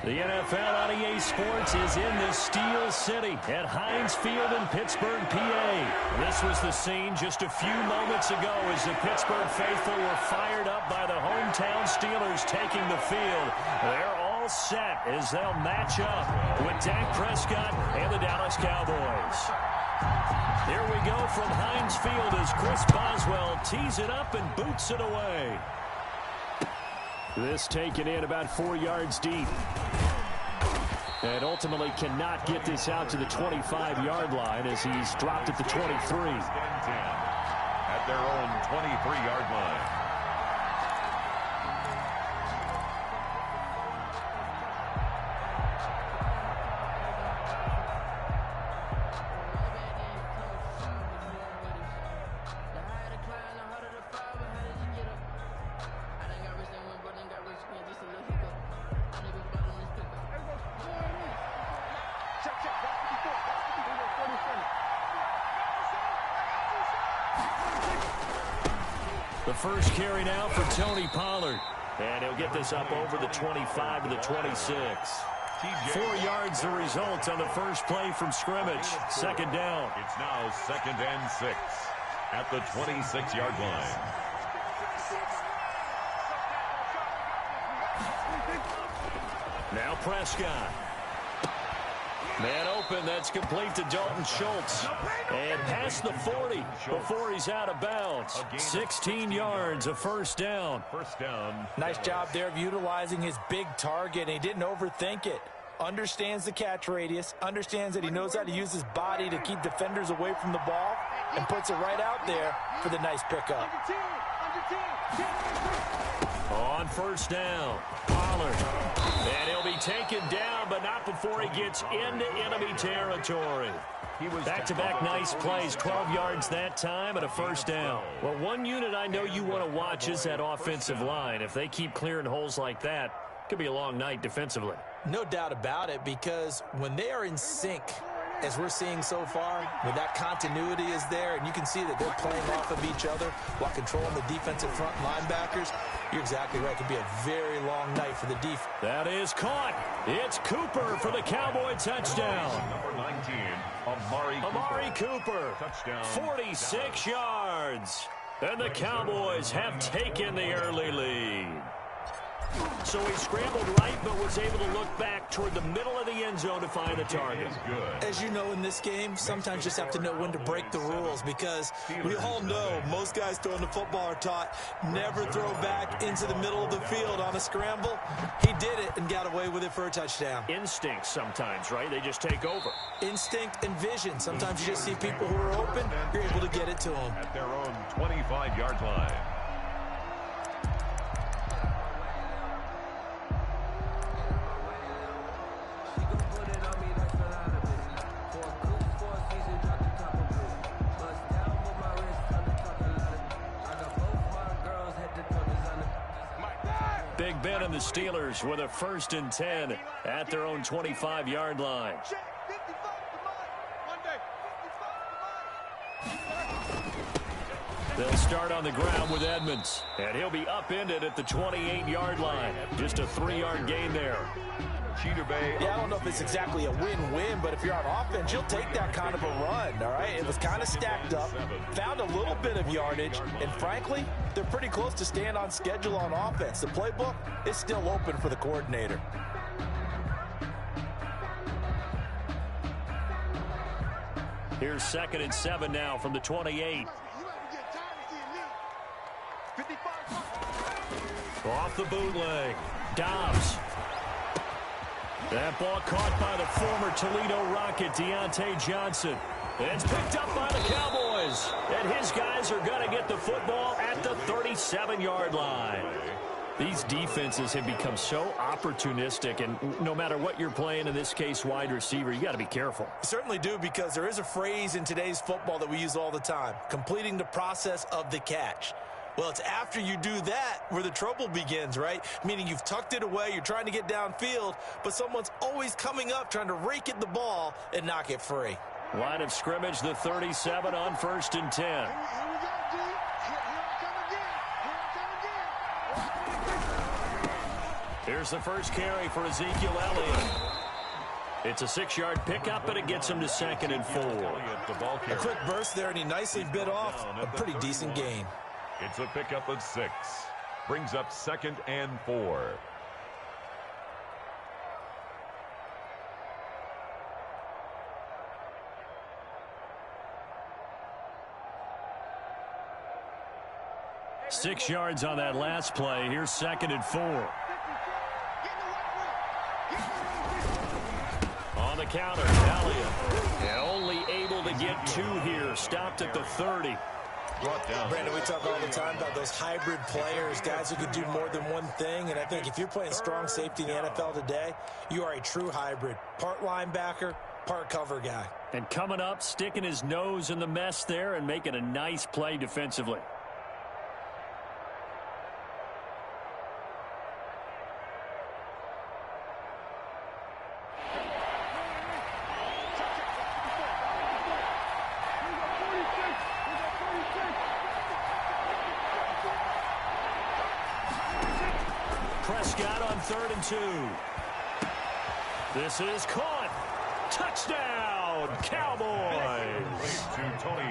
The NFL on EA Sports is in the Steel City at Heinz Field in Pittsburgh, PA. This was the scene just a few moments ago as the Pittsburgh faithful were fired up by the hometown Steelers taking the field. They're all set as they'll match up with Dak Prescott and the Dallas Cowboys. Here we go from Heinz Field as Chris Boswell tees it up and boots it away. This taken in about 4 yards deep. And ultimately cannot get this out to the 25-yard line as he's dropped at the 23. At their own 23-yard line. The first carry now for Tony Pollard. And he'll get this up over the 25 to the 26. 4 yards the result on the first play from scrimmage. Second down. It's now 2nd and 6 at the 26-yard line. Now Prescott. Man open, that's complete to Dalton Schultz. And past the 40 before he's out of bounds. 16 yards, a first down. Nice job there of utilizing his big target. He didn't overthink it. Understands the catch radius, understands that he knows how to use his body to keep defenders away from the ball, and puts it right out there for the nice pickup. On first down, Pollard. And he'll be taken down, but not before he gets into enemy territory. Back-to-back nice plays, 12 yards that time and a first down. Well, one unit I know you want to watch is that offensive line. If they keep clearing holes like that, it could be a long night defensively. No doubt about it, because when they are in sync, as we're seeing so far, when that continuity is there, and you can see that they're playing off of each other while controlling the defensive front linebackers, you're exactly right. It could be a very long night for the defense. That is caught. It's Cooper for the Cowboy touchdown. Number 19, Amari Cooper. Touchdown. 46 yards. And the Cowboys have taken the early lead. So he scrambled right, but was able to look back toward the middle of the end zone to find the target. As you know, in this game, sometimes you just have to know when to break the rules, because we all know most guys throwing the football are taught never throw back into the middle of the field on a scramble. He did it and got away with it for a touchdown. Instinct sometimes, right? They just take over. Instinct and vision. Sometimes you just see people who are open, you're able to get it to them. At their own 25-yard line. Big Ben and the Steelers with a 1st and 10 at their own 25-yard line. They'll start on the ground with Edmonds, and he'll be upended at the 28-yard line. Just a 3-yard gain there. Yeah, I don't know if it's exactly a win-win, but if you're on offense, you'll take that kind of a run, all right? It was kind of stacked up, found a little bit of yardage, and frankly, they're pretty close to staying on schedule on offense. The playbook is still open for the coordinator. Here's 2nd and 7 now from the 28. Off the bootleg, Dobbs. That ball caught by the former Toledo Rocket, Deontay Johnson. It's picked up by the Cowboys. And his guys are going to get the football at the 37-yard line. These defenses have become so opportunistic, and no matter what you're playing, in this case wide receiver, you got to be careful. You certainly do, because there is a phrase in today's football that we use all the time: completing the process of the catch. Well, it's after you do that where the trouble begins, right? Meaning you've tucked it away, you're trying to get downfield, but someone's always coming up trying to rake at the ball and knock it free. Line of scrimmage, the 37 on 1st and 10. Here's the first carry for Ezekiel Elliott. It's a 6-yard pickup, but it gets him to 2nd and 4. A quick burst there, and he nicely bit off a pretty decent gain. It's a pickup of 6. Brings up 2nd and 4. Six yards on that last play. Here's 2nd and 4. On the counter, Elliott. Only able to get 2 here. Stopped at the 30. Brandon, we talk all the time about those hybrid players, guys who can do more than one thing. And I think if you're playing strong safety in the NFL today, you are a true hybrid. Part linebacker, part cover guy. And coming up, sticking his nose in the mess there and making a nice play defensively. Prescott on 3rd and 2. This is caught. Touchdown, Cowboys.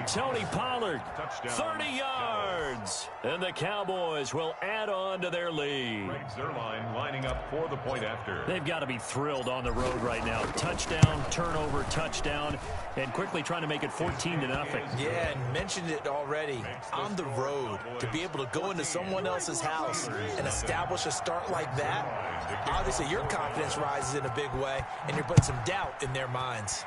Tony Pollard, 30 yards. And the Cowboys will add on to their lead. Greg Zuerlein lining up for the point after. They've got to be thrilled on the road right now. Touchdown, turnover, touchdown, and quickly trying to make it 14-0. Yeah, and mentioned it already. On the road, to be able to go into someone else's house and establish a start like that, obviously your confidence rises in a big way, and you're putting some doubt in their minds.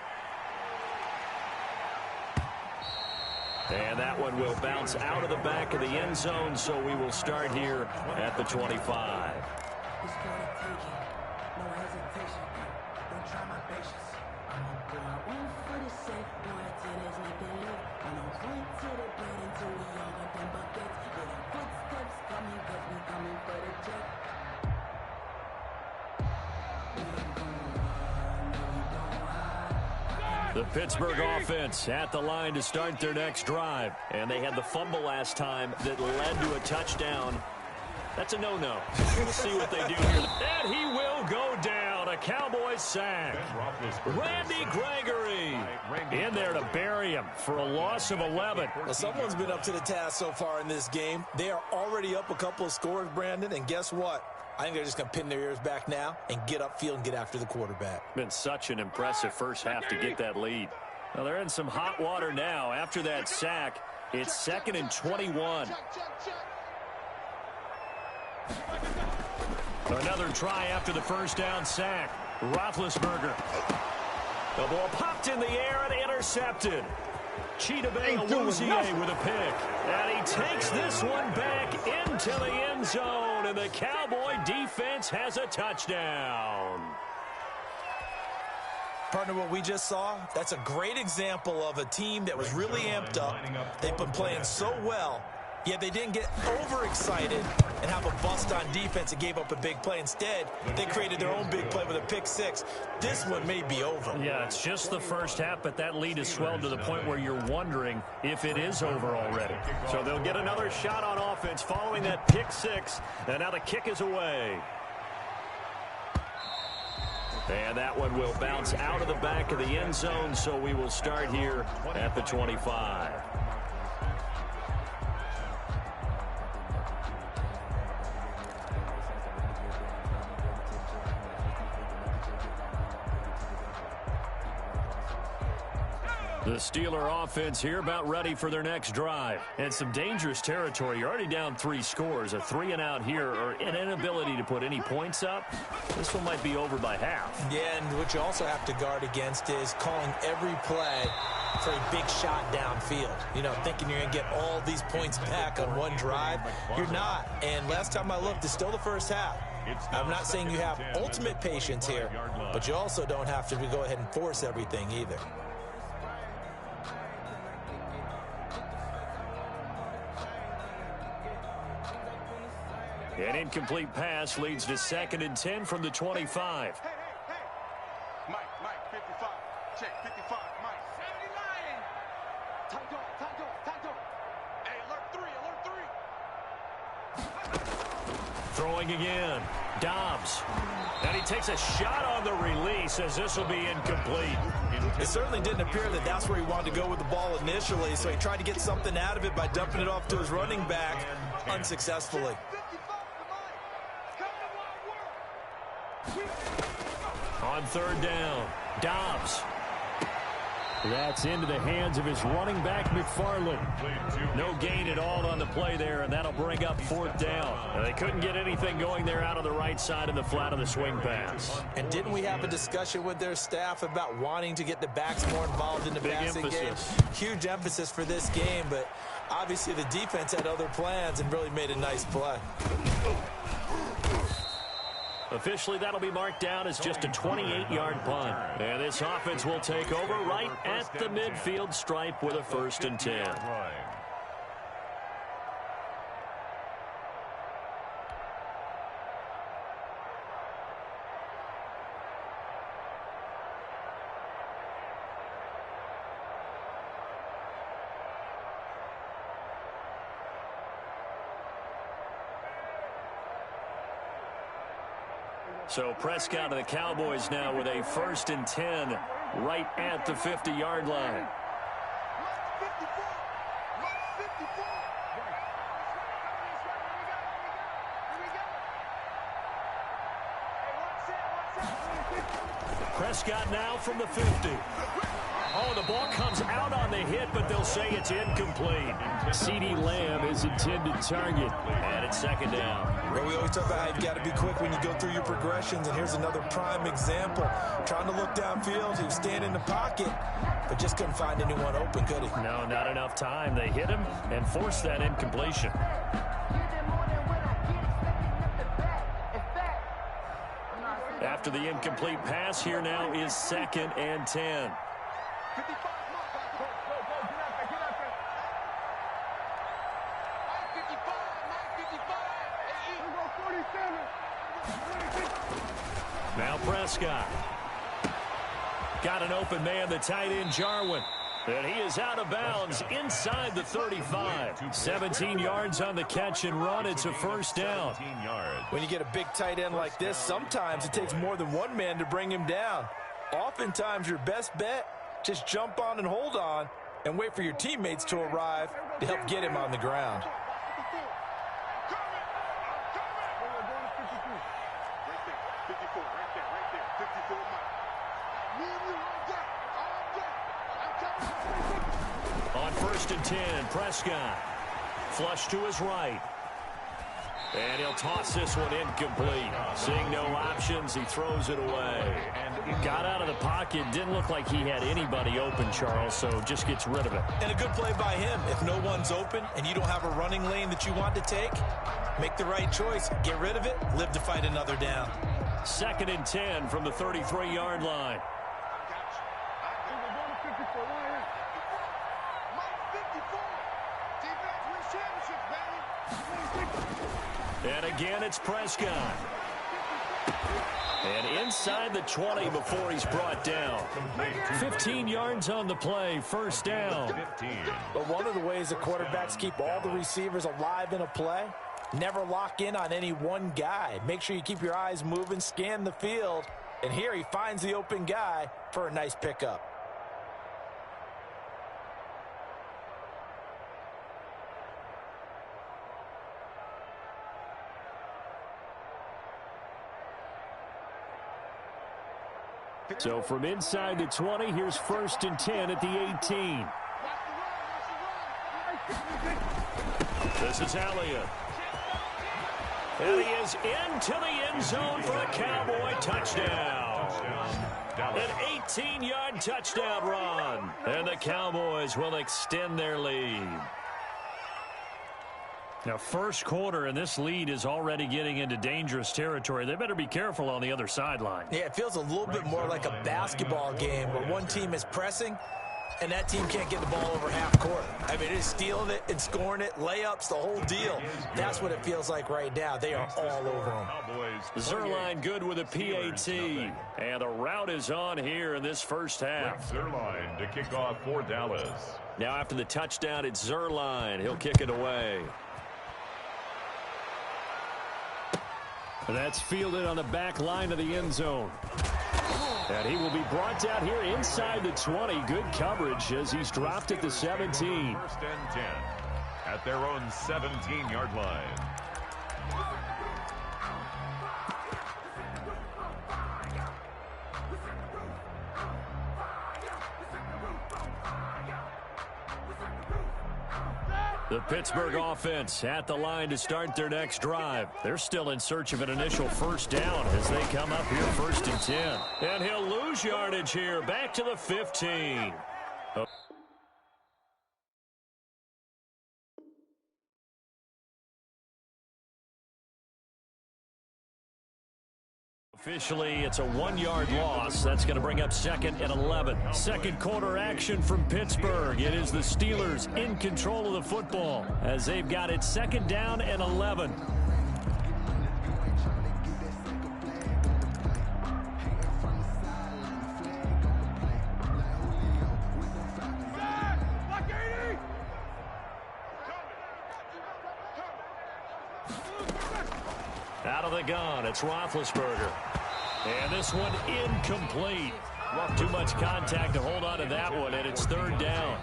And that one will bounce out of the back of the end zone, so we will start here at the 25. The Pittsburgh offense at the line to start their next drive. And they had the fumble last time that led to a touchdown. That's a no-no. We'll see what they do here. And he will go down. A Cowboys sack. Randy Gregory in there to bury him for a loss of 11. Well, someone's been up to the task so far in this game. They are already up a couple of scores, Brandon, and guess what? I think they're just going to pin their ears back now and get upfield and get after the quarterback. Been such an impressive first half to get that lead. Well, they're in some hot water now. After that sack, it's 2nd and 21. Another try after the first down sack. Roethlisberger. The ball popped in the air and intercepted. Chidobe Awuzie with a pick. And he takes this one back into the end zone. And the Cowboy defense has a touchdown. Partner, what we just saw, that's a great example of a team that was really amped up. They've been playing so well, yet they didn't get overexcited and have a bust on defense and gave up a big play. Instead, they created their own big play with a pick six. This one may be over. Yeah, it's just the first half, but that lead has swelled to the point where you're wondering if it is over already. So they'll get another shot on offense following that pick six, and now the kick is away. And that one will bounce out of the back of the end zone, so we will start here at the 25. The Steeler offense here about ready for their next drive. And some dangerous territory. You're already down 3 scores. A 3-and-out here or an inability to put any points up. This one might be over by half. Yeah, and what you also have to guard against is calling every play for a big shot downfield. You know, thinking you're going to get all these points back on one drive. You're not. And last time I looked, it's still the first half. I'm not saying you have ultimate patience here, but you also don't have to go ahead and force everything either. An incomplete pass leads to 2nd and 10 from the 25. Hey. Mike, 55. Check, 55, Mike. 70 line. Tight dog. Hey, alert 3. Throwing again. Dobbs. And he takes a shot on the release as this will be incomplete. It certainly didn't appear that that's where he wanted to go with the ball initially, so he tried to get something out of it by dumping it off to his running back unsuccessfully. On third down, Dobbs. That's into the hands of his running back, McFarland. No gain at all on the play there, and that'll bring up fourth down. They couldn't get anything going there out of the right side in the flat of the swing pass. And didn't we have a discussion with their staff about wanting to get the backs more involved in the passing game? Huge emphasis for this game, but obviously the defense had other plans and really made a nice play. Officially, that'll be marked down as just a 28-yard punt. And this offense will take over right at the midfield stripe with a 1st and 10. So Prescott and the Cowboys now with a 1st and 10 right at the 50-yard line. Prescott now from the 50. Oh, the ball comes out on the hit, but they'll say it's incomplete. CeeDee Lamb is intended target, and it's 2nd down. Well, we always talk about how you've got to be quick when you go through your progressions, and here's another prime example. Trying to look downfield, he was standing in the pocket, but just couldn't find anyone open, could he? No, not enough time. They hit him and forced that incompletion. After the incomplete pass, here now is 2nd and 10. Now Prescott. Got an open man, the tight end, Jarwin. And he is out of bounds inside the 35. 17 yards on the catch and run. It's a 1st down. When you get a big tight end like this, sometimes it takes more than one man to bring him down. Oftentimes, your best bet, just jump on and hold on and wait for your teammates to arrive to help get him on the ground. On 1st and 10, Prescott. Flush to his right. And he'll toss this one incomplete. Seeing no options, he throws it away. Got out of the pocket. Didn't look like he had anybody open, Charles, so just gets rid of it. And a good play by him. If no one's open and you don't have a running lane that you want to take, make the right choice. Get rid of it. Live to fight another down. 2nd and 10 from the 33-yard line. And again, it's Prescott. And inside the 20 before he's brought down. 15 yards on the play, 1st down. But one of the ways the quarterbacks keep all the receivers alive in a play, never lock in on any one guy. Make sure you keep your eyes moving, scan the field. And here he finds the open guy for a nice pickup. So from inside the 20, here's 1st and 10 at the 18. This is Elliott. And he is into the end zone for a Cowboy touchdown. An 18-yard touchdown run. And the Cowboys will extend their lead. Now, 1st quarter, and this lead is already getting into dangerous territory. They better be careful on the other sideline. Yeah, it feels a little bit more like a basketball game where one team is pressing and that team can't get the ball over half court. I mean, it's stealing it and scoring it, layups, the whole deal. That's what it feels like right now. They are all over them. Zerline good with a PAT. And the route is on here in this 1st half. Zerline to kick off for Dallas. Now after the touchdown, it's Zerline. He'll kick it away. That's fielded on the back line of the end zone. And he will be brought down here inside the 20. Good coverage as he's dropped at the 17. First and 10 at their own 17-yard line. The Pittsburgh offense at the line to start their next drive. They're still in search of an initial first down as they come up here first and 10. And he'll lose yardage here back to the 15. Officially, it's a 1-yard loss. That's going to bring up second and 11. Second quarter action from Pittsburgh. It is the Steelers in control of the football as they've got it second down and 11. Out of the gun, it's Roethlisberger. And this one incomplete. Too much contact to hold on to that one, and it's third down.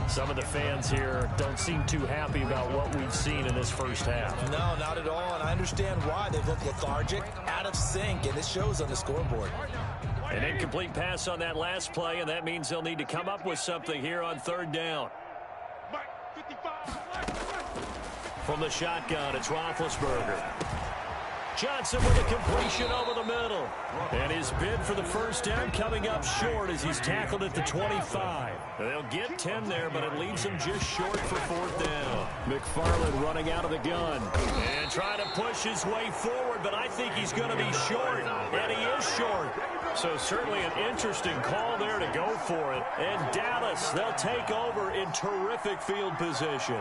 Some of the fans here don't seem too happy about what we've seen in this first half. No, not at all, and I understand why. They've looked lethargic, out of sync, and it shows on the scoreboard. An incomplete pass on that last play, and that means they'll need to come up with something here on third down. From the shotgun, it's Roethlisberger. Johnson with a completion over the middle. And his bid for the first down coming up short as he's tackled at the 25. They'll get 10 there, but it leaves them just short for fourth down. McFarland running out of the gun. And trying to push his way forward, but I think he's going to be short. And he is short. So certainly an interesting call there to go for it. And Dallas, they'll take over in terrific field position.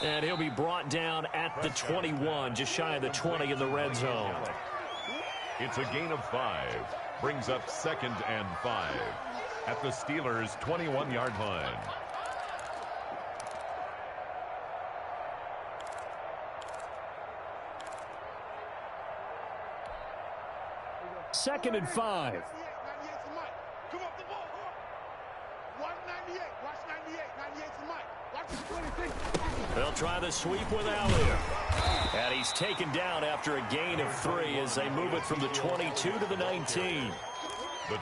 And he'll be brought down at the 21, just shy of the 20 in the red zone. It's a gain of 5. Brings up second and 5 at the Steelers' 21-yard line. Second and 5. Come up the ball. Watch 98. Watch 98. 98's the mic. Watch the 26. They'll try the sweep without him. And he's taken down after a gain of 3 as they move it from the 22 to the 19.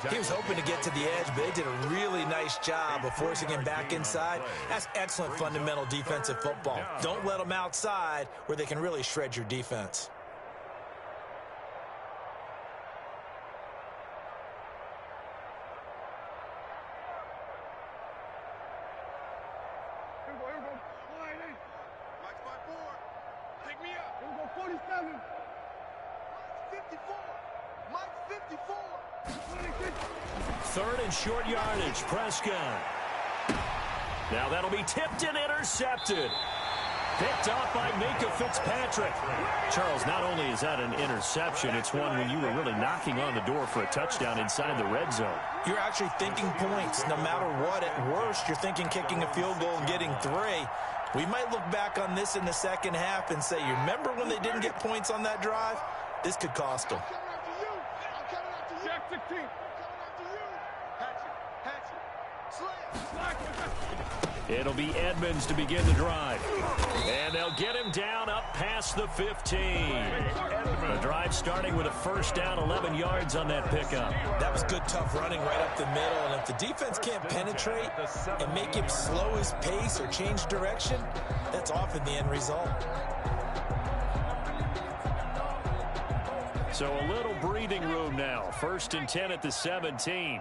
He was hoping to get to the edge, but they did a really nice job of forcing him back inside. That's excellent fundamental defensive football. Don't let them outside where they can really shred your defense. Third and short yardage, Prescott. Now that'll be tipped and intercepted. Picked off by Minka Fitzpatrick. Charles, not only is that an interception, it's one when you were really knocking on the door for a touchdown inside the red zone. You're actually thinking points. No matter what, at worst, you're thinking kicking a field goal and getting 3. We might look back on this in the second half and say, you remember when they didn't get points on that drive? This could cost them. It'll be Edmonds to begin the drive. And they'll get him down up past the 15. The drive starting with a first down, 11 yards on that pickup. That was good, tough running right up the middle. And if the defense can't penetrate and make him slow his pace or change direction, that's often the end result. So a little breathing room now. First and 10 at the 17.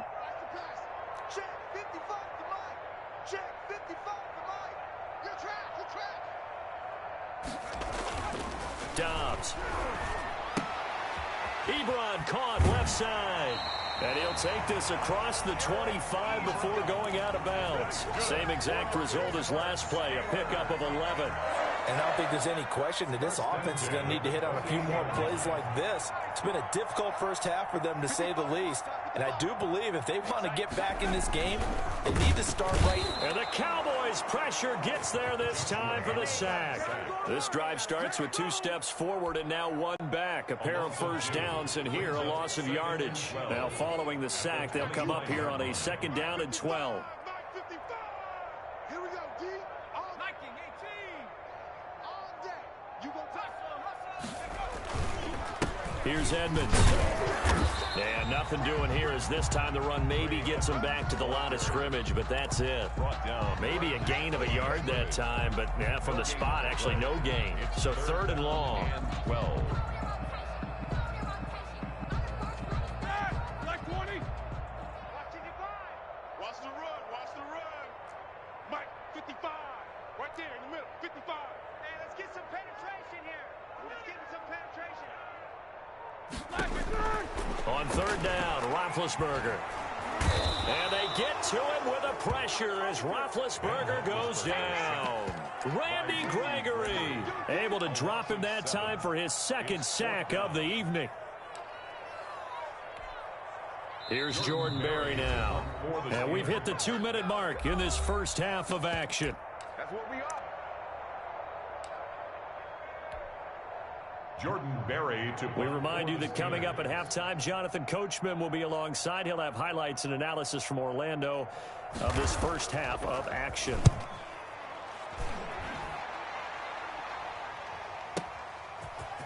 Dobbs. Ebron caught left side. And he'll take this across the 25 before going out of bounds. Same exact result as last play, a pickup of 11. And I don't think there's any question that this offense is going to need to hit on a few more plays like this. It's been a difficult first half for them, to say the least. And I do believe if they want to get back in this game, they need to start right. And the Cowboys' pressure gets there this time for the sack. This drive starts with 2 steps forward and now 1 back. A pair of first downs, and here a loss of yardage. Now following the sack, they'll come up here on a 2nd down and 12. Here we go, D. Viking 18. All day. You go Here's Edmonds. And nothing doing here as this time the run maybe gets him back to the line of scrimmage, but that's it. Maybe a gain of a yard that time, but yeah, from the spot, actually no gain. So 3rd and long. 12. Watch the run. Watch the run. Mike, 55. Right there in the middle. 55. Hey, let's get some penetration here. Let's get some penetration. On 3rd down, Roethlisberger. And they get to him with a pressure as Roethlisberger goes down. Randy Gregory able to drop him that time for his 2nd sack of the evening. Here's Jordan Berry now. And we've hit the 2-minute mark in this first half of action. That's what we are. Jordan Berry to We remind you that coming up at halftime, Jonathan Coachman will be alongside. He'll have highlights and analysis from Orlando of this first half of action.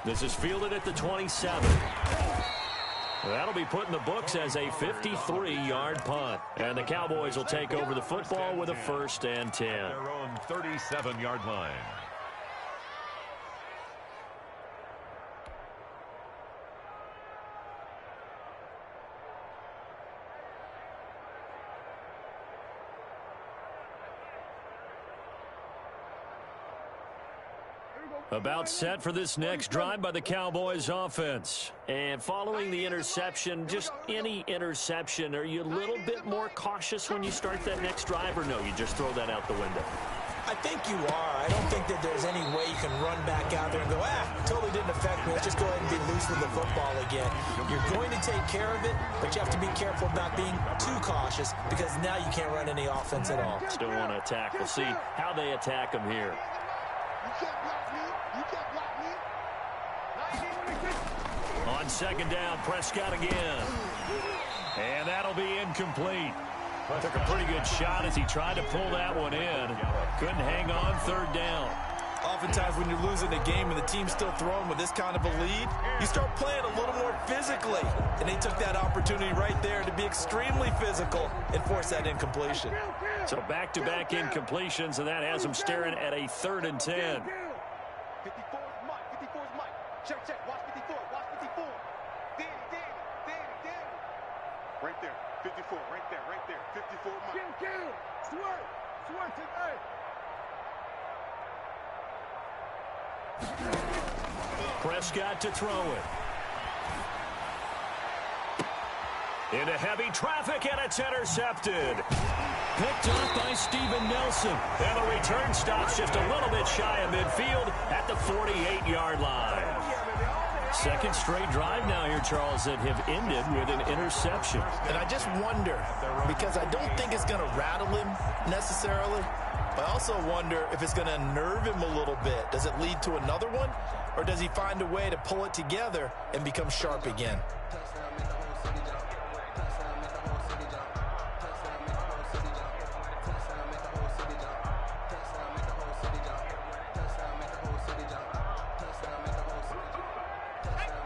This is fielded at the 27. That'll be put in the books as a 53-yard punt. And the Cowboys will take over the football with a 1st and 10. their own 37-yard line. About set for this next drive by the Cowboys offense. And following the interception, just any interception, are you a little bit more cautious when you start that next drive, or no, you just throw that out the window? I think you are. I don't think that there's any way you can run back out there and go, totally didn't affect me. Let's just go ahead and be loose with the football again. You're going to take care of it, but you have to be careful about being too cautious because now you can't run any offense at all. Still want to attack. We'll see how they attack them here. You can't block me. You can't block me. On 2nd down, Prescott again. And that'll be incomplete. Took a pretty good shot as he tried to pull that one in. Couldn't hang on 3rd down. Oftentimes when you're losing a game and the team's still throwing with this kind of a lead, you start playing a little more physically. And they took that opportunity right there to be extremely physical and force that incompletion. So back-to-back incompletions, and that has them staring at a 3rd and 10. 54 is Mike. 54 is Mike. Check, check. Watch 54. Watch 54. Danny. Right there. 54. Right there. 54 Mike. Kill. Swerve tonight. Prescott to throw it. Into heavy traffic, and it's intercepted. Picked off by Steven Nelson. And the return stops just a little bit shy of midfield at the 48-yard line. 2nd straight drive now here, Charles, that have ended with an interception. And I just wonder, because I don't think it's going to rattle him necessarily, but I also wonder if it's going to nerve him a little bit. Does it lead to another one, or does he find a way to pull it together and become sharp again?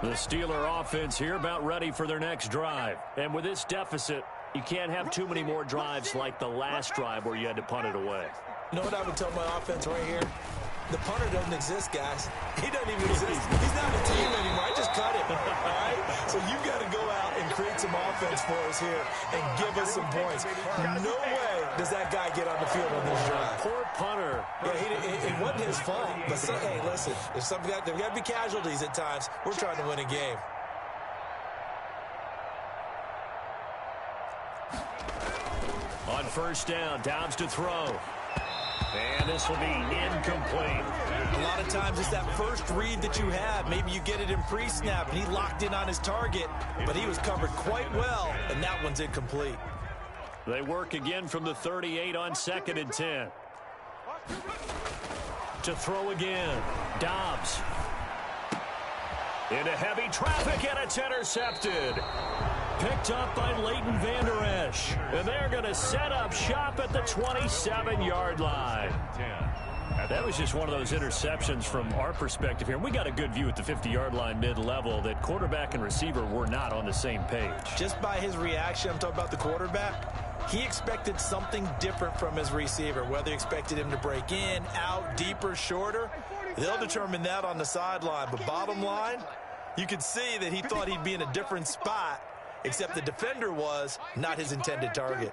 The Steeler offense here about ready for their next drive. And with this deficit, you can't have too many more drives like the last drive where you had to punt it away. You know what I would tell my offense right here? The punter doesn't exist, guys. He doesn't even exist. He's not a team anymore. I just cut him. All right? So you've got to go out and create some offense for us here and give us some points. No way does that guy get on the field on this drive. Poor punter. Yeah, it wasn't his fault. But hey, listen, there's got to be casualties at times. We're trying to win a game. first down. Dobbs to throw. And this will be incomplete. A lot of times it's that first read that you have. Maybe you get it in pre-snap, and he locked in on his target, but he was covered quite well, and that one's incomplete. They work again from the 38 on 2nd and 10. To throw again. Dobbs. Into heavy traffic, and it's intercepted. Picked up by Leighton Vander Esch. And they're going to set up shop at the 27-yard line. That was just one of those interceptions from our perspective here. And we got a good view at the 50-yard line mid-level that quarterback and receiver were not on the same page. Just by his reaction, I'm talking about the quarterback, he expected something different from his receiver, whether he expected him to break in, out, deeper, shorter. They'll determine that on the sideline. But bottom line, you could see that he thought he'd be in a different spot, except the defender was not his intended target.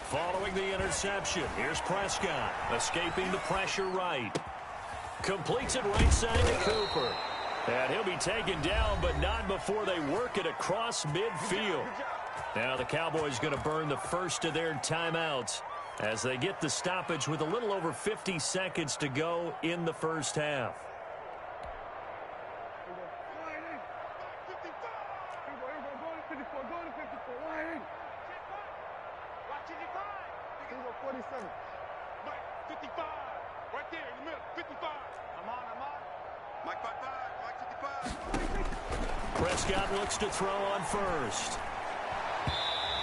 Following the interception, here's Prescott, escaping the pressure right. Completes it right side to Cooper. And he'll be taken down, but not before they work it across midfield. Now the Cowboys going to burn the first of their timeouts as they get the stoppage with a little over 50 seconds to go in the first half. Prescott looks to throw on first.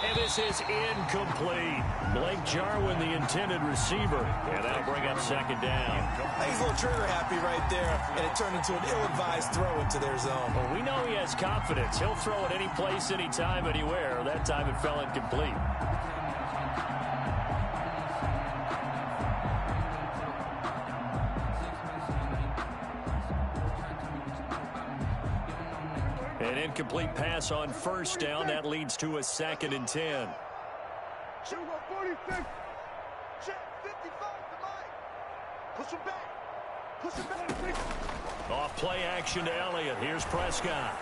And this is incomplete. Blake Jarwin, the intended receiver. And that'll bring up 2nd down. He's a little trigger happy right there, and it turned into an ill-advised throw into their zone. Well, we know he has confidence. He'll throw it any place, anytime, anywhere. That time it fell incomplete. An incomplete pass on first down. That leads to a 2nd and 10. Off play action to Elliott. Here's Prescott.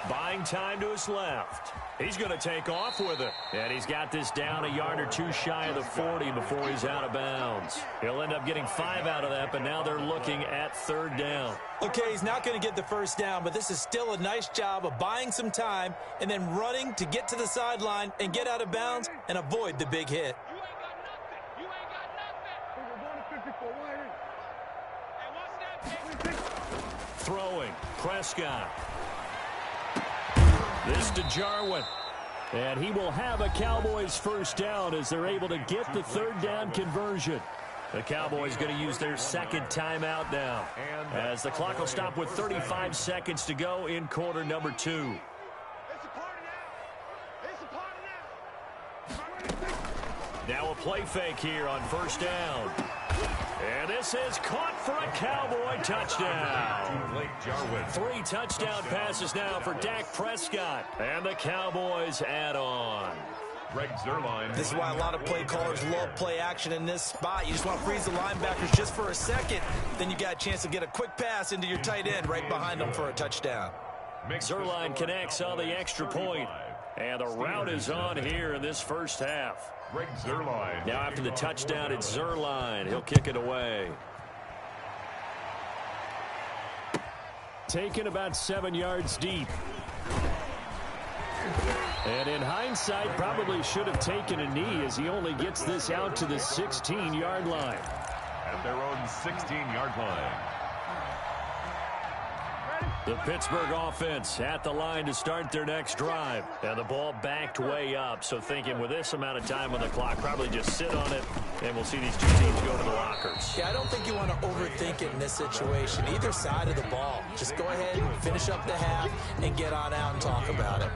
Buying time to his left. He's going to take off with it. And he's got this down a yard or two shy of the 40 before he's out of bounds. He'll end up getting 5 out of that, but now they're looking at 3rd down. Okay, he's not going to get the first down, but this is still a nice job of buying some time and then running to get to the sideline and get out of bounds and avoid the big hit. Throwing. Prescott. This to Jarwin. And he will have a Cowboys first down as they're able to get the 3rd down conversion. The Cowboys going to use their 2nd timeout now, as the clock will stop with 35 seconds to go in quarter number 2. Now a play fake here on first down. And this is caught for a Cowboy touchdown. 3 touchdown passes now for Dak Prescott. And the Cowboys add on. This is why a lot of play callers love play action in this spot. You just want to freeze the linebackers just for a second. Then you got a chance to get a quick pass into your tight end right behind them for a touchdown. Zuerlein connects on the extra point. And the route is on here in this first half. Now after the touchdown, it's Zuerlein. He'll kick it away. Taken about 7 yards deep. And in hindsight, probably should have taken a knee as he only gets this out to the 16-yard line. At their own 16-yard line. The Pittsburgh offense at the line to start their next drive. And the ball backed way up. So thinking with this amount of time on the clock, probably just sit on it, and we'll see these two teams go to the lockers. Yeah, I don't think you want to overthink it in this situation. Either side of the ball. Just go ahead and finish up the half and get on out and talk about it.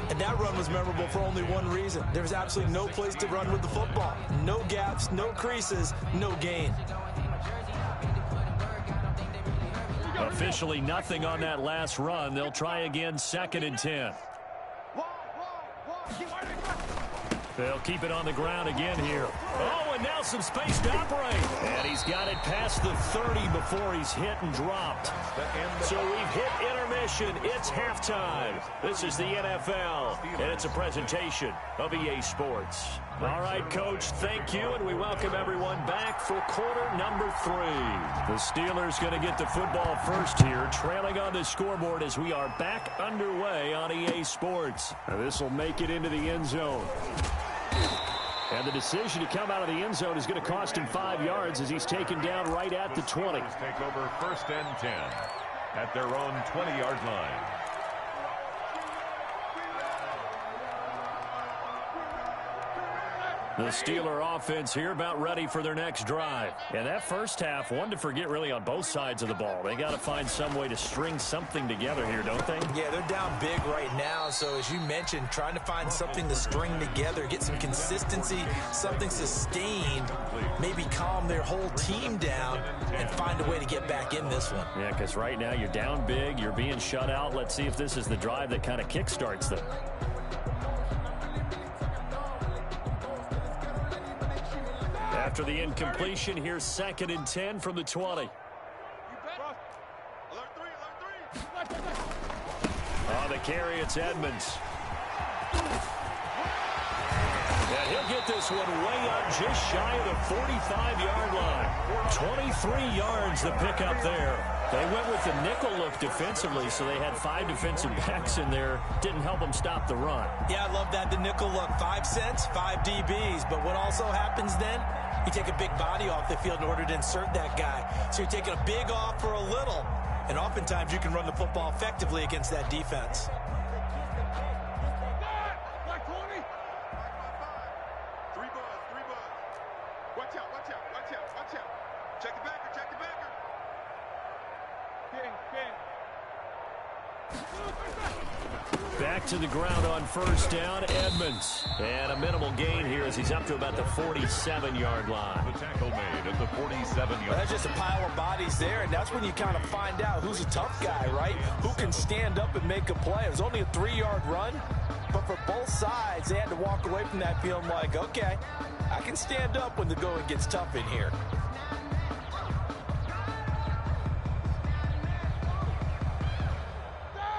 And that run was memorable for only one reason. There was absolutely no place to run with the football. No gaps, no creases, no gain. Officially nothing on that last run. They'll try again 2nd and 10. They'll keep it on the ground again here. Oh, and now some space to operate. And he's got it past the 30 before he's hit and dropped. So we've hit intermission. It's halftime. This is the NFL, and it's a presentation of EA Sports. All right, Coach, thank you, and we welcome everyone back for quarter number 3. The Steelers going to get the football first here, trailing on the scoreboard as we are back underway on EA Sports. This will make it into the end zone. And the decision to come out of the end zone is going to cost him 5 yards as he's taken down right at the 20. Take over 1st and 10 at their own 20-yard line. The Steeler offense here about ready for their next drive. And that first half, one to forget really on both sides of the ball. They got to find some way to string something together here, don't they? Yeah, they're down big right now. So as you mentioned, trying to find something to string together, get some consistency, something sustained, maybe calm their whole team down and find a way to get back in this one. Yeah, because right now you're down big, you're being shut out. Let's see if this is the drive that kind of kickstarts them. After the incompletion, here's 2nd and 10 from the 20. On the carry, it's Edmonds. And he'll get this one way up just shy of the 45-yard line. 23 yards the pickup there. They went with the nickel look defensively, so they had 5 defensive backs in there. Didn't help them stop the run. Yeah, I love that, the nickel look. 5 cents, 5 DBs. But what also happens then, you take a big body off the field in order to insert that guy. So you're taking a big off for a little. And oftentimes you can run the football effectively against that defense. Back to the ground on 1st down, Edmonds. And a minimal gain here as he's up to about the 47-yard line. The tackle made at the 47-yard line. That's just a pile of bodies there, and that's when you kind of find out who's a tough guy, right? Who can stand up and make a play. It was only a 3-yard run, but for both sides, they had to walk away from that feeling like, okay, I can stand up when the going gets tough in here.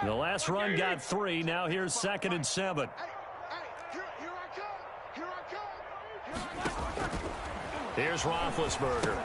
The last run got 3. Now here's 2nd and 7. Here's Roethlisberger.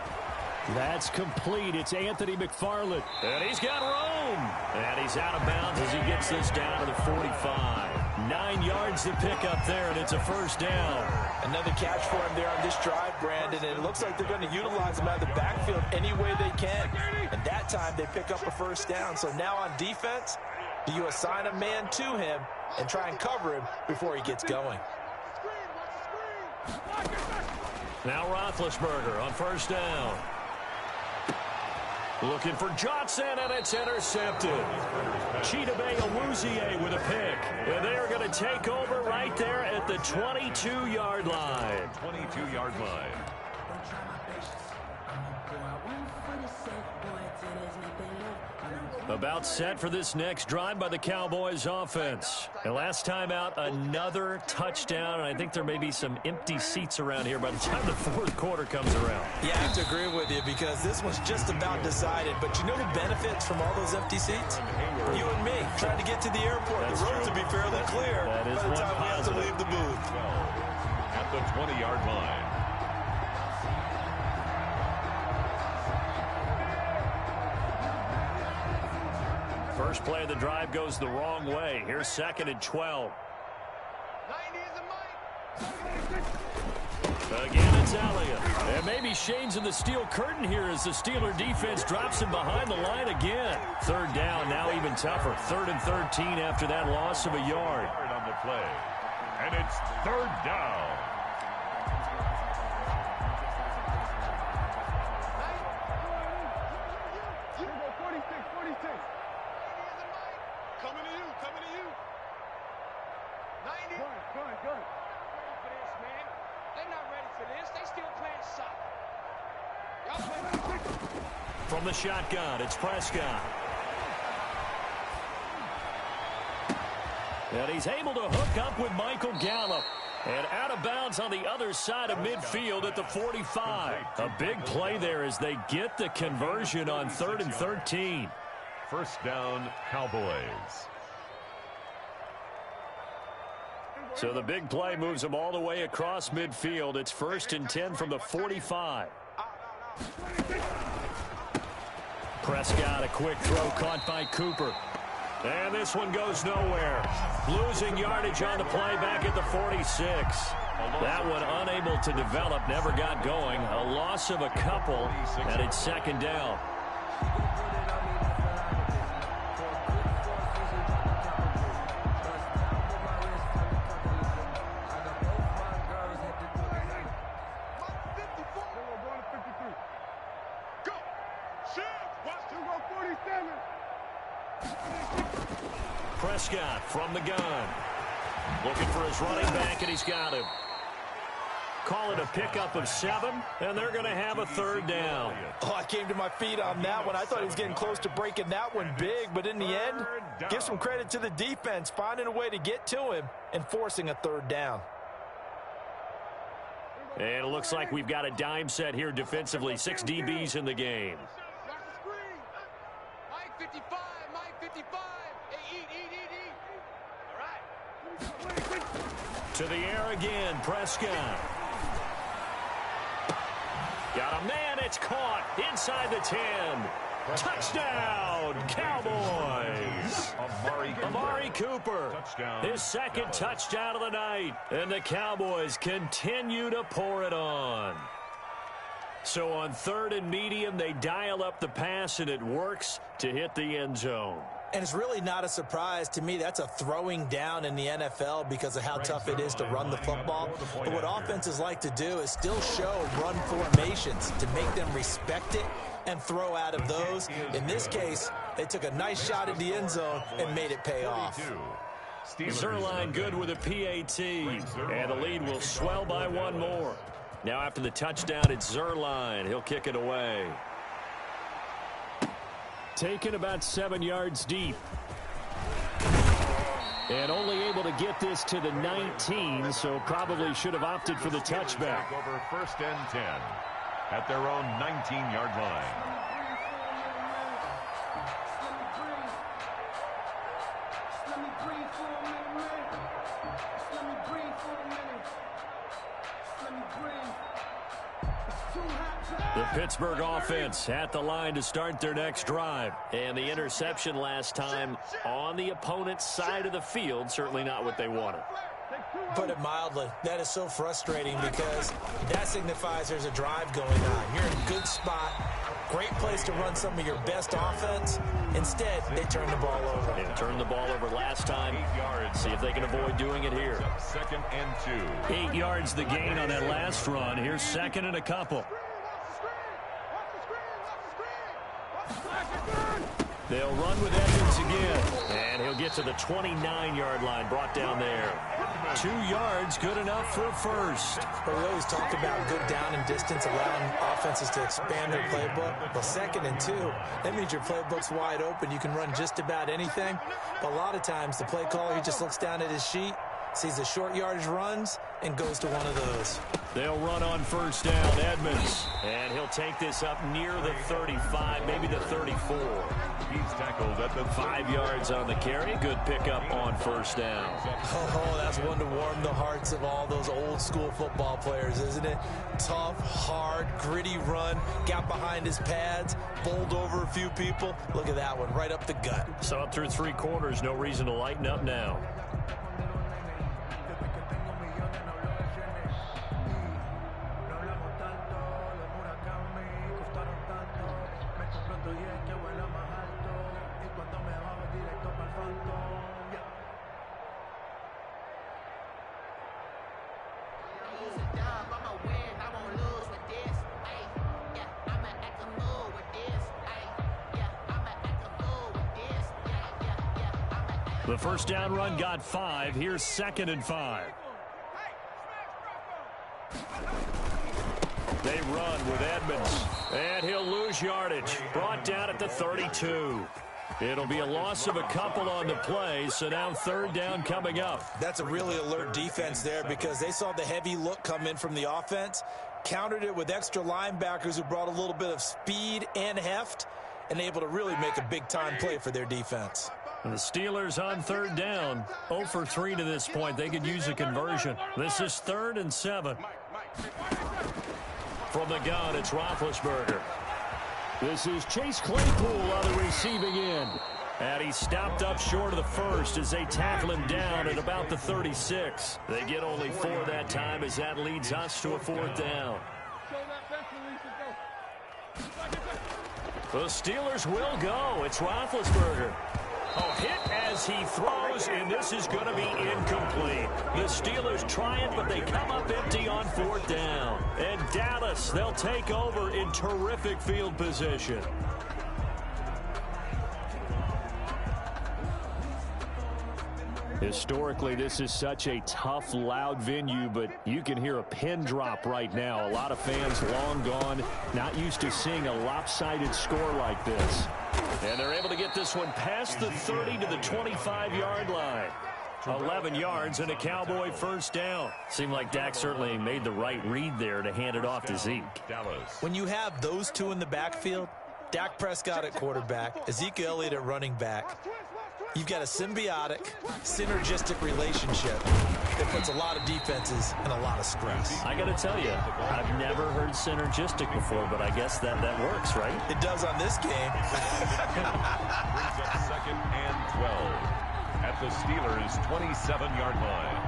That's complete. It's Anthony McFarland. And he's got room. And he's out of bounds as he gets this down to the 45. 9 yards to pick up there, and it's a 1st down. Another catch for him there on this drive, Brandon, and it looks like they're going to utilize him out of the backfield any way they can. And that time they pick up a 1st down. So now on defense, do you assign a man to him and try and cover him before he gets going? Now Roethlisberger on 1st down. Looking for Johnson, and it's intercepted. Chidobe Awuzie with a pick. And they're going to take over right there at the 22-yard line. 22-yard line. About set for this next drive by the Cowboys offense. And last time out, another touchdown. And I think there may be some empty seats around here by the time the 4th quarter comes around. Yeah, I have to agree with you because this one's just about decided. But you know who benefits from all those empty seats? You and me, trying to get to the airport. That's the roads true. will be fairly clear that is by the time we have to positive. leave the booth. At the 20-yard line. First play of the drive goes the wrong way. Here's 2nd and 12. Again, it's Elliott. And maybe Shane's in the steel curtain here as the Steeler defense drops him behind the line again. 3rd down, now even tougher. 3rd and 13 after that loss of a yard. On the play. And it's 3rd down. From the shotgun, it's Prescott. And he's able to hook up with Michael Gallup. And out of bounds on the other side of midfield at the 45. A big play there as they get the conversion on 3rd and 13. First down, Cowboys. So the big play moves them all the way across midfield. It's 1st and 10 from the 45. Prescott, a quick throw caught by Cooper. And this one goes nowhere. Losing yardage on the play back at the 46. That one unable to develop, never got going. A loss of a couple, and it's 2nd down. Prescott from the gun. Looking for his running back, and he's got him. Call it a pickup of 7, and they're going to have a 3rd down. Oh, I came to my feet on that one. I thought he was getting close to breaking that one big, but in the end, give some credit to the defense, finding a way to get to him and forcing a 3rd down. And it looks like we've got a dime set here defensively. 6 DBs in the game. Mike 55, Mike 55. Hey, eat. All right. To the air again, Prescott. Got a man, it's caught inside the 10. Touchdown, Cowboys. Amari Cooper, Touchdown, his 2nd touchdown of the night. And the Cowboys continue to pour it on. So on 3rd and medium, they dial up the pass, and it works to hit the end zone. And it's really not a surprise to me. That's a throwing down in the NFL because of how tough it is to run the football. But what offenses like to do is still show run formations to make them respect it and throw out of those. In this case, they took a nice shot at the end zone and made it pay off. Zerline good with a PAT, and the lead will swell by 1 more. Now after the touchdown, it's Zerline. He'll kick it away. Taken about 7 yards deep. And only able to get this to the 19, so probably should have opted for the touchback. Over 1st and 10 at their own 19-yard line. The Pittsburgh offense at the line to start their next drive. And the interception last time on the opponent's side of the field, certainly not what they wanted. Put it mildly, that is so frustrating because that signifies there's a drive going on. You're in a good spot, great place to run some of your best offense. Instead, they turn the ball over. Yeah, turned the ball over last time. 8 yards. See if they can avoid doing it here. 2nd and 2. 8 yards the gain on that last run. Here's 2nd and a couple. They'll run with Edmonds again. And he'll get to the 29-yard line, brought down there. 2 yards, good enough for a first. But we always talk about good down and distance, allowing offenses to expand their playbook. Well, 2nd and 2, that means your playbook's wide open. You can run just about anything. But a lot of times, the play caller, he just looks down at his sheet, sees the short yardage runs, and goes to one of those. They'll run on 1st down, Edmonds. And he'll take this up near the 35, maybe the 34. He's tackled at the 5 yards on the carry. Good pickup on 1st down. Oh, that's one to warm the hearts of all those old school football players, isn't it? Tough, hard, gritty run. Got behind his pads, bowled over a few people. Look at that one, right up the gut. So up through 3 quarters, no reason to lighten up now. The 1st down run got 5. Here's 2nd and 5. They run with Edmonds. And he'll lose yardage. Brought down at the 32. It'll be a loss of a couple on the play, so now 3rd down coming up. That's a really alert defense there because they saw the heavy look come in from the offense, countered it with extra linebackers who brought a little bit of speed and heft, and able to really make a big-time play for their defense. And the Steelers on third down, 0 for 3 to this point. They could use a conversion. This is 3rd and 7. From the gun, it's Roethlisberger. This is Chase Claypool on the receiving end. And he stopped up short of the first as they tackle him down at about the 36. They get only 4 that time as that leads us to a 4th down. The Steelers will go. It's Roethlisberger. Hit as he throws, and this is going to be incomplete. The Steelers try it, but they come up empty on 4th down. And Dallas, they'll take over in terrific field position. Historically, this is such a tough, loud venue, but you can hear a pin drop right now. A lot of fans long gone, not used to seeing a lopsided score like this. And they're able to get this one past the 30 to the 25-yard line. 11 yards and a Cowboy 1st down. Seemed like Dak certainly made the right read there to hand it off to Zeke. When you have those two in the backfield, Dak Prescott at quarterback, Ezekiel Elliott at running back, you've got a symbiotic, synergistic relationship that puts a lot of defenses in a lot of stress. I got to tell you, I've never heard synergistic before, but I guess that works, right? It does on this game. Brings up 2nd and 12 at the Steelers' 27-yard line.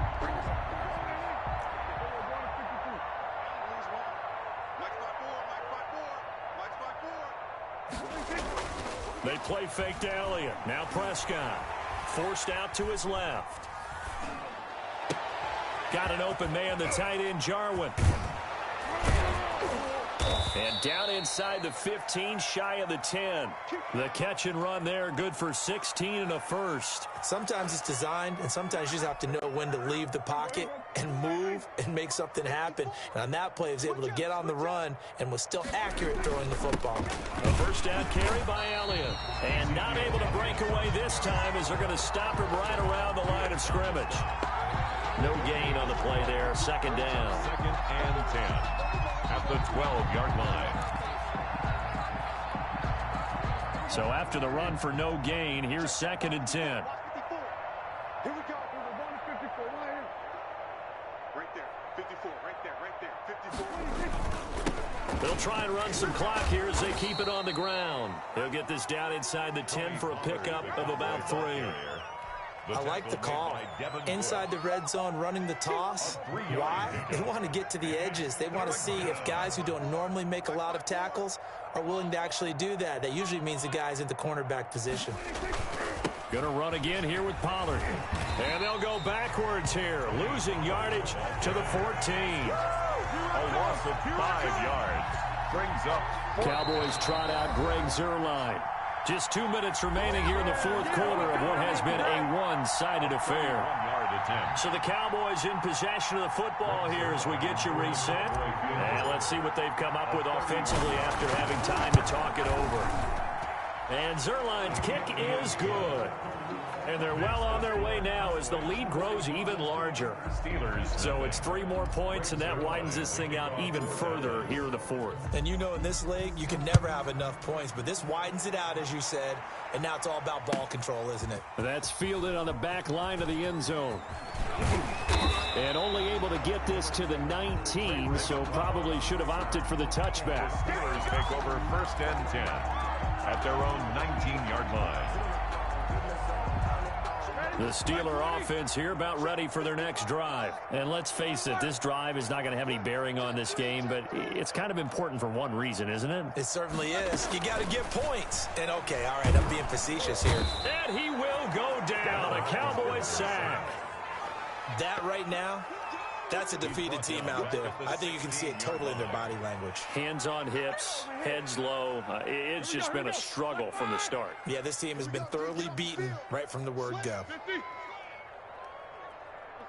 They play fake to Elliott. Now Prescott. Forced out to his left. Got an open man, the tight end, Jarwin. And down inside the 15, shy of the 10. The catch and run there, good for 16 and a first. Sometimes it's designed, and sometimes you just have to know when to leave the pocket and move and make something happen. And on that play, he was able to get on the run and was still accurate throwing the football. A 1st down carry by Elliott. And not able to break away this time as they're going to stop him right around the line of scrimmage. No gain on the play there. 2nd down. 2nd and 10 at the 12-yard line. So after the run for no gain, here's 2nd and 10. Here we go. 54 right here. Right there. 54 right there. 54. They'll try and run some clock here as they keep it on the ground. They'll get this down inside the 10 for a pickup of about 3. I like the call. Inside the red zone, running the toss. Why? They want to get to the edges. They want to see if guys who don't normally make a lot of tackles are willing to actually do that. That usually means the guy's in the cornerback position. Going to run again here with Pollard. And they'll go backwards here, losing yardage to the 14. A loss of 5 yards. Brings up 4. Cowboys trot out Greg Zuerlein. Just 2 minutes remaining here in the 4th quarter of what has been a one-sided affair. 1-yard attempt. So the Cowboys in possession of the football here as we get you reset. And let's see what they've come up with offensively after having time to talk it over. And Zuerlein's kick is good. And they're well on their way now as the lead grows even larger. Steelers. So it's 3 more points, and that widens this thing out even further here in the 4th. And you know in this league, you can never have enough points, but this widens it out, as you said, and now it's all about ball control, isn't it? That's fielded on the back line of the end zone. And only able to get this to the 19, so probably should have opted for the touchback. The Steelers take over 1st and 10 at their own 19-yard line. The Steeler offense here about ready for their next drive. And let's face it, this drive is not going to have any bearing on this game, but it's kind of important for one reason, isn't it? It certainly is. You got to get points. And okay, all right, I'm being facetious here. And he will go down. A Cowboys sack. That right now, that's a defeated team out there. I think you can see it totally in their body language. Hands on hips, heads low. It's just been a struggle from the start. Yeah, this team has been thoroughly beaten right from the word go.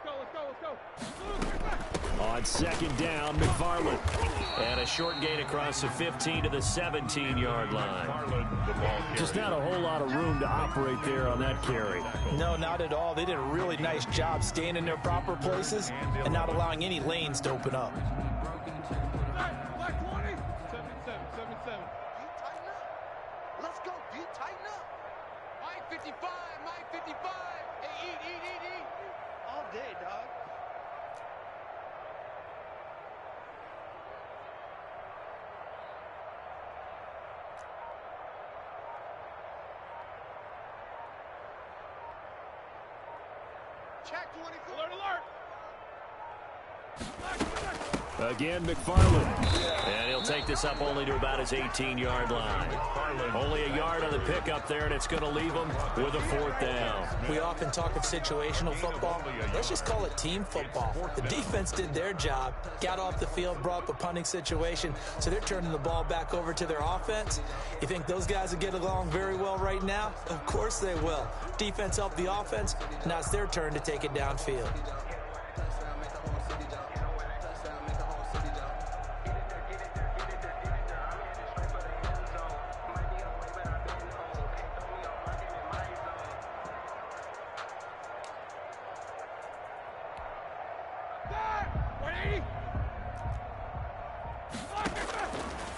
Let's go. On 2nd down, McFarland. And a short gain across the 15 to the 17-yard line. Just not a whole lot of room to operate there on that carry. No, not at all. They did a really nice job staying in their proper places and not allowing any lanes to open up. Let's go. 55. Hey, eat. All day, dog. Check 24. Alert, alert. Again, McFarland. And he'll take this up only to about his 18-yard line. Only a yard on the pickup there, and it's going to leave him with a 4th down. We often talk of situational football. Let's just call it team football. The defense did their job, got off the field, brought up a punting situation, so they're turning the ball back over to their offense. You think those guys will get along very well right now? Of course they will. Defense helped the offense. Now it's their turn to take it downfield.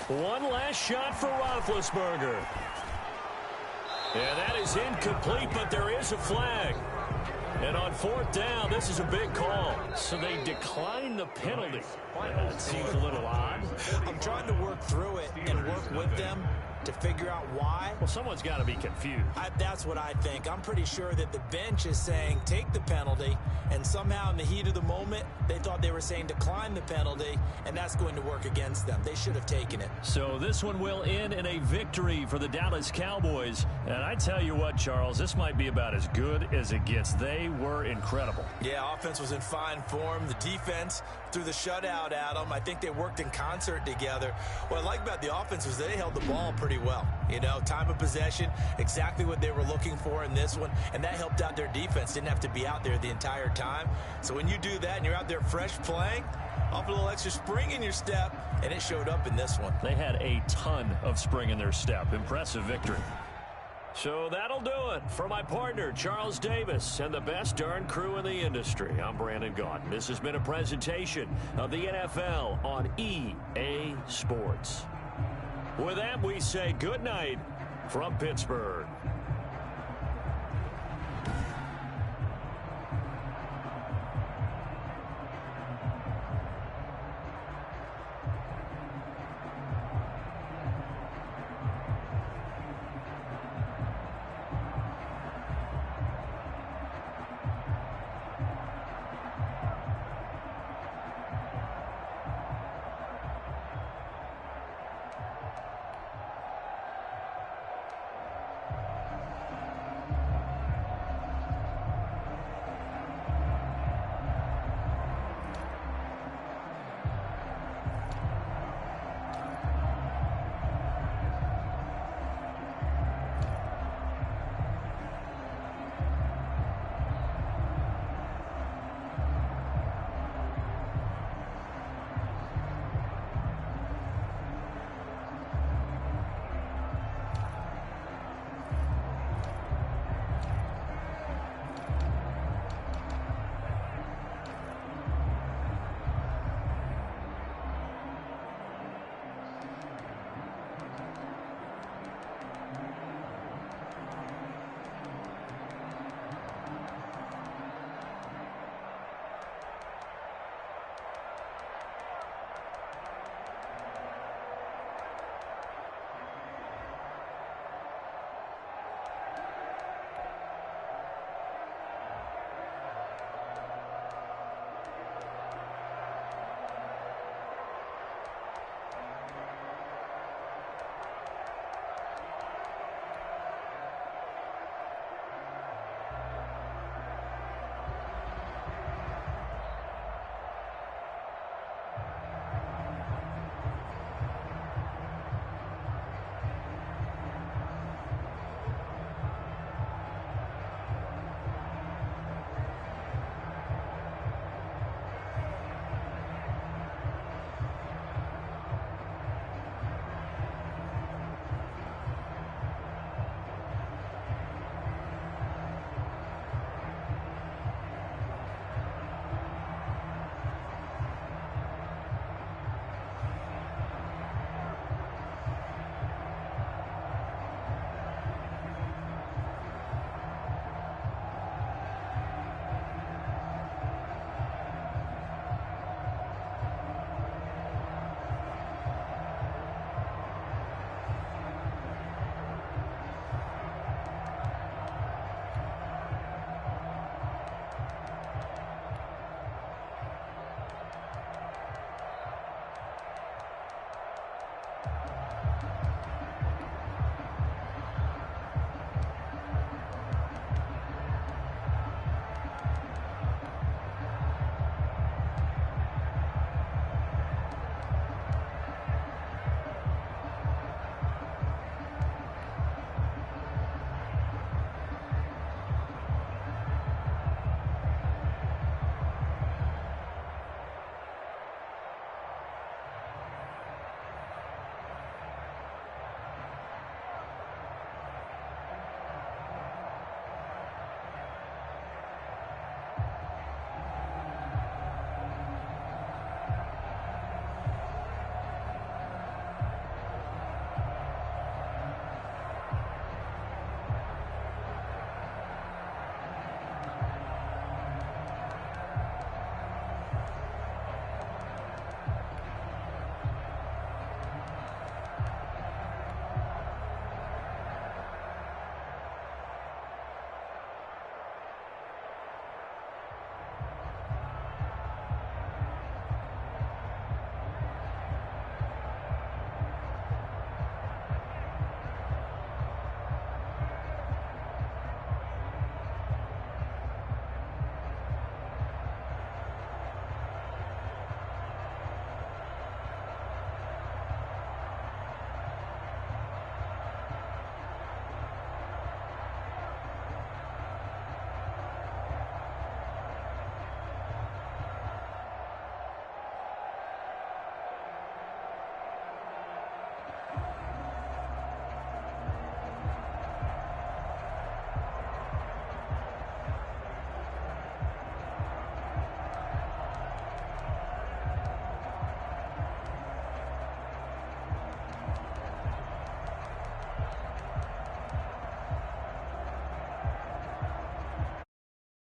One last shot for Roethlisberger. And that is incomplete, but there is a flag. And on 4th down, this is a big call. So they decline the penalty. That seems a little odd. I'm trying to work through it and work with them to figure out why. Well, someone's got to be confused. That's what I think. I'm pretty sure that the bench is saying take the penalty, and somehow in the heat of the moment, they thought they were saying decline the penalty, and that's going to work against them. They should have taken it. So this one will end in a victory for the Dallas Cowboys. And I tell you what, Charles, this might be about as good as it gets. They were incredible. Yeah, offense was in fine form. The defense threw the shutout at them. I think they worked in concert together. What I like about the offense was they held the ball pretty well. You know, time of possession, exactly what they were looking for in this one, and that helped out their defense. Didn't have to be out there the entire time. So when you do that and you're out there fresh playing, off a little extra spring in your step, and it showed up in this one. They had a ton of spring in their step. Impressive victory. So that'll do it for my partner, Charles Davis, and the best darn crew in the industry. I'm Brandon Gaudin. This has been a presentation of the NFL on EA Sports. With that, we say good night from Pittsburgh.